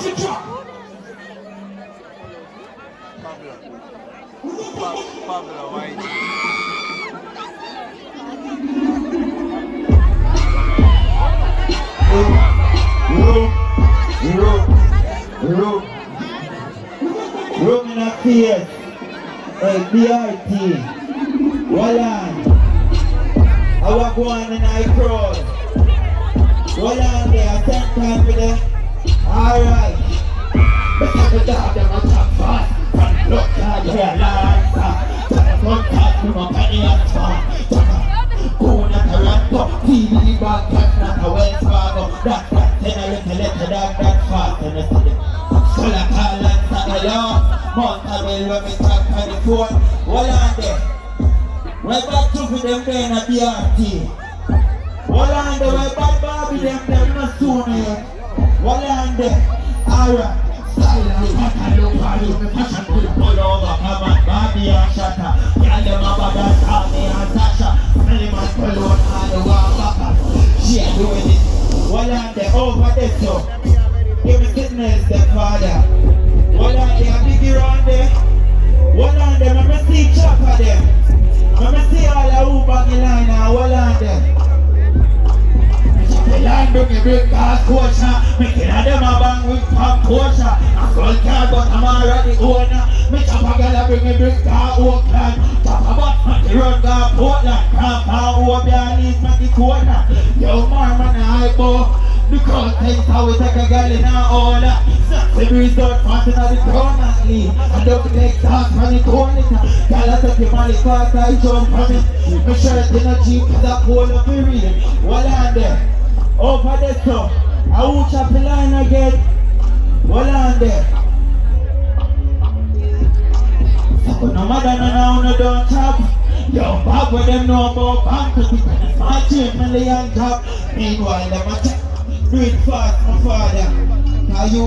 Watch it drop. Pablo White. Room in a PS, BRT, Wallan, I walk one and I crawl. Wallan there, I send time for them. Alright. But I could have them on top fast. From look at your life. Front top to my penny and spot. Go not a ramp up, TV back, catch not a Wells Fargo. That, then I let that fast and I said it. So I call and say hello. Montabel when we talk on the phone. Wallan there. Right back to them there in a BRT. Wallan there, right back Bobby them not soon yet. Wallan there. Alright. Style and cut and look for you. Me fashion will pull over. Come on, Bobby and Shatta. Girl them about that Tommy and Tasha. Smelly man pull on all the walk back. She a doing it. Wallan there, over there so. Give me signals the father. Wallan there, a biggie round there. Wallan there, let me see chopper there. Let me see all the who bang the line now. Wallan there. The line bring a big car coacher. Making a them a bang with pop coacher. A skull car but I'm already owner. Me chop a girl bring a big car Oakland. Chop a butt man the road car Portland. Camp out over there and leave me the corner. Yo man man I go. Because things how we take a girl in our order. The breeze don't pass in the crown and leave. I don't take talk from the corner. Girl I take the money fast I jump from it. My shirt in a cheap to the cold of the real. Wallan there. Over there so. I will chop the line again. Wallan there. So no matter no don't chop. Yo, Bob with them know about bank. My $2 million job. Meanwhile them a check. Do it fast, my father. Are you?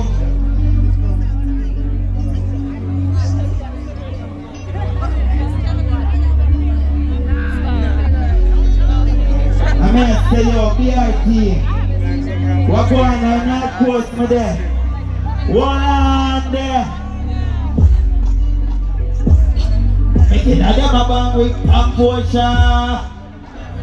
I mean, say yo, BRT. What going on? Not close me there. Wallan there. Make it a them a bang with composure.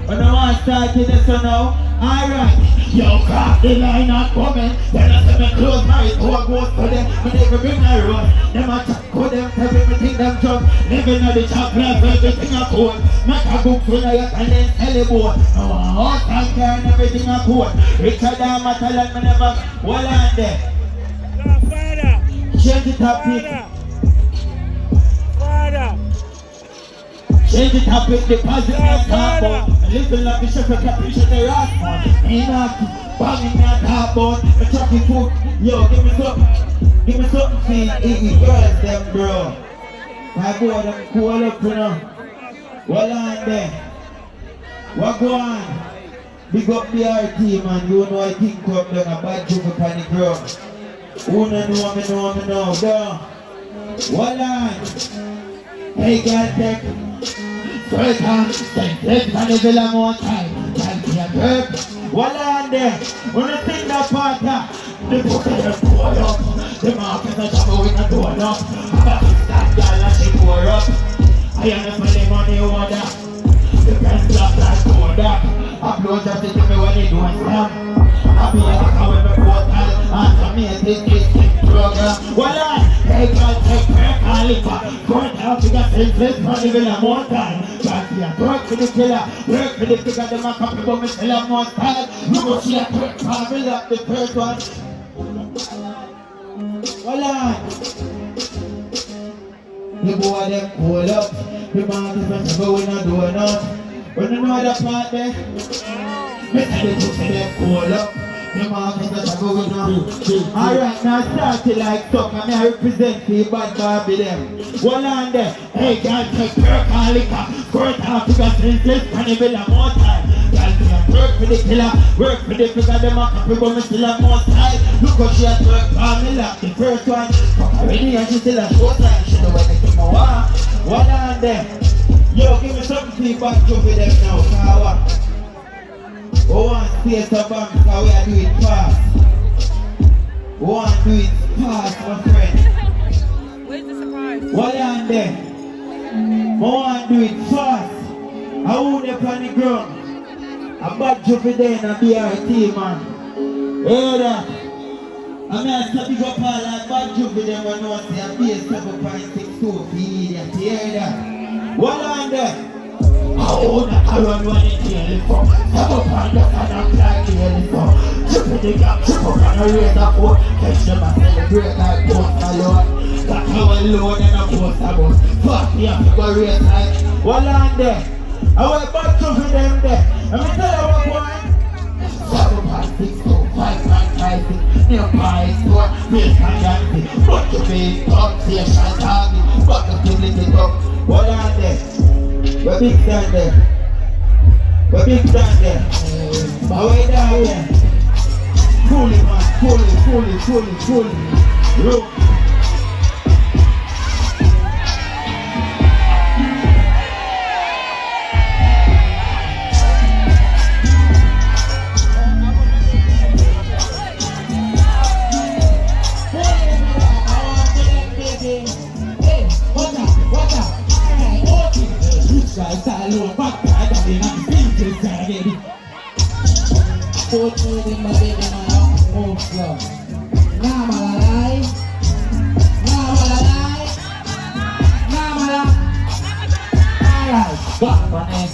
When I want to start this now. Alright. Yo, crack the line and coming. When I say me close my door goes to them. When they bring a road, them a chop to them. Everything them jump. Living on the chocolate, everything a cold. Make a book full of your talent, tell the board. No one horse and car and everything a cold. Richard and my talent, me never. Wallan there. Change the topic. Change the topic, deposit and carbon. A little like the chef of caprice, the last one. Ain't not banging that carbon. A chucky food. Yo, give me something for eat girls, them bro. My boy, them cool up, you know. Wallan there. What go on? Big up the RT, man. You know I think up down a bad joke upon the ground. Who know me know, dog. Wallan. Hey, girl, take. First time, let's man the villa more time. Can't be a girl. Wallan there. When you think that part, the book of them pour up. The market is trouble with the door up. But it's that girl and she pour up. I am the money order. The best black like order. Upload just to me when they don't slam. I'll be like how in the portal. Answer me and this program. Wallan, hey girl, take her caliber. Going out to get senseless money with a more time. Work for the killer, work for the figure, the man come to me, tell her more style. You go see a quick travel up the first one. Wallan. The boy them pull up. The man is not going on doing up. When you know that part there, me tell the two them pull up. The man is not going on. Alright, now start it like talk. I mean I represent the bad Barbie them. Wallan there. Hey girl, take work and liquor. Squirt out to get senseless, and you will have more time. Girl, work for the killer, work for the figure, them a couple, but me still have more style. Look how she has work for me like the first one. Fuck already and she still a short time. She know anything I want. Wallan there. Yo, give me something to back to with them now, Kawa. Oh, one space of bank, because we are doing fast. Want to do it fast, my friend. Where's the surprise? What on there? Want to do it fast. I wound up on the ground. A bad job there in a BRT, man. Hear that? I mean, I stop you up all that bad job with them when I say a base 7.62 idiot. Hear that? What on there? I own a run when it's here for 7.2 and I'm like here for triple the gap, triple and a raise of 4. Catch them and celebrate like post alone. That's how alone and a post about. Fuck me up, go raise like. What on there? I went back to them there. Let me tell you what point. 7.62, 5.56, near price store, face and dancing. But to be top, station target, but to be little up. What on there? We're big stand there. We're big stand there. But way down there. Fully man, fully. Look. Put me in my baby, my home floor. Now I'm alive. Alright, back on it.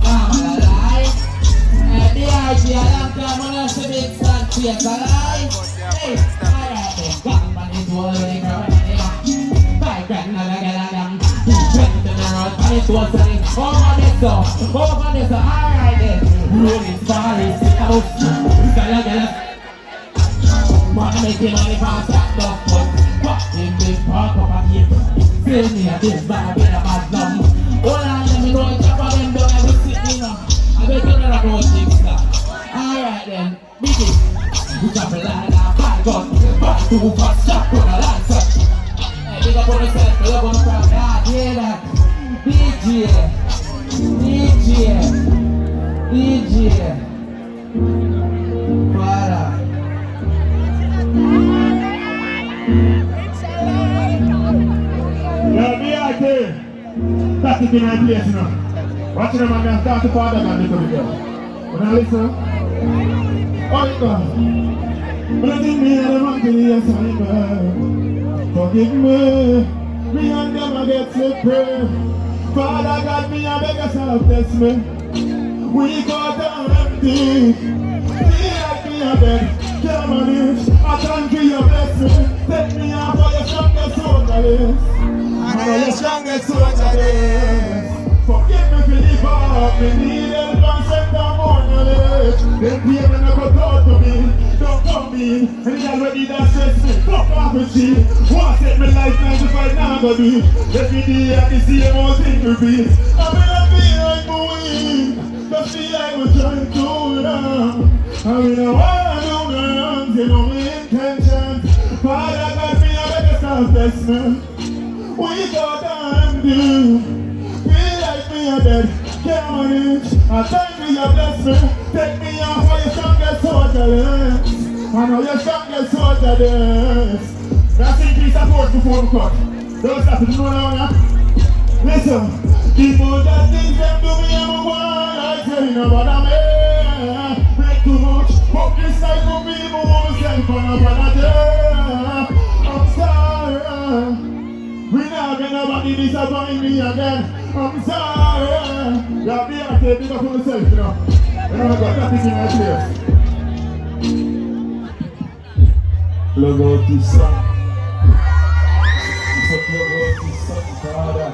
Now I'm alive. The idea long time when I see big stand face alive. Hey, alright then, back on it, rolling around it. 5 grand, another girl and them. 20 to the road, and it was running over this, alright then. Rolling stories, sick out. Man, making money fast, that's the fun. Fucking big park up again. Fill me a this bag, a bit of bad numb. All I let me know it's up on them down, I will sit me now. I bet you never go things that. Alright then, Biggie. We drop a line now, bad gun. Back to fast, shot, put a light up. Hey, big up on yourself, love on the crowd. Yeah, hear that. DJ. Para. Yo, BRT. That's it in my place now. Watch them and start to father and little bit. When I listen, oh it goes. But I think me and the monkey, yes I know. Forgive me and them I get slippery. Father God, me and beg yourself, test me. We got down empty. Feel like me a bed. Come on in. I thank you, your blessing. Take me out for your strongest soldier list. For your strongest soldier list. Forgive me for the up. Me need help and send down more knowledge. Them people never go talk to me. Don't come in. And it's already that stress me. Fuck off with you. Want to take my life 95 now go do. Every day I can see a more thing to be. I'm gonna feel like moving. Just feel like we're trying to run. I mean, I wanna do guns, you know my intentions. Father got me a better self-testament. We got time to feel like me a dead. Come on in, I thank you, you bless me. Take me off for your strongest soldier list. I know your strongest soldier list. That's in peace support before we cut. Don't stop it, no longer. Listen, people that think them do me, I'm a one. I tell you about them, make too much. Fuck this side for me, but won't send for no brother. I'm sorry. We not get nobody disappoint me again. I'm sorry. Y'all be out there, big up on yourself, you know. You know, I got nothing in my place. Plug out this song. Plug out this song, father.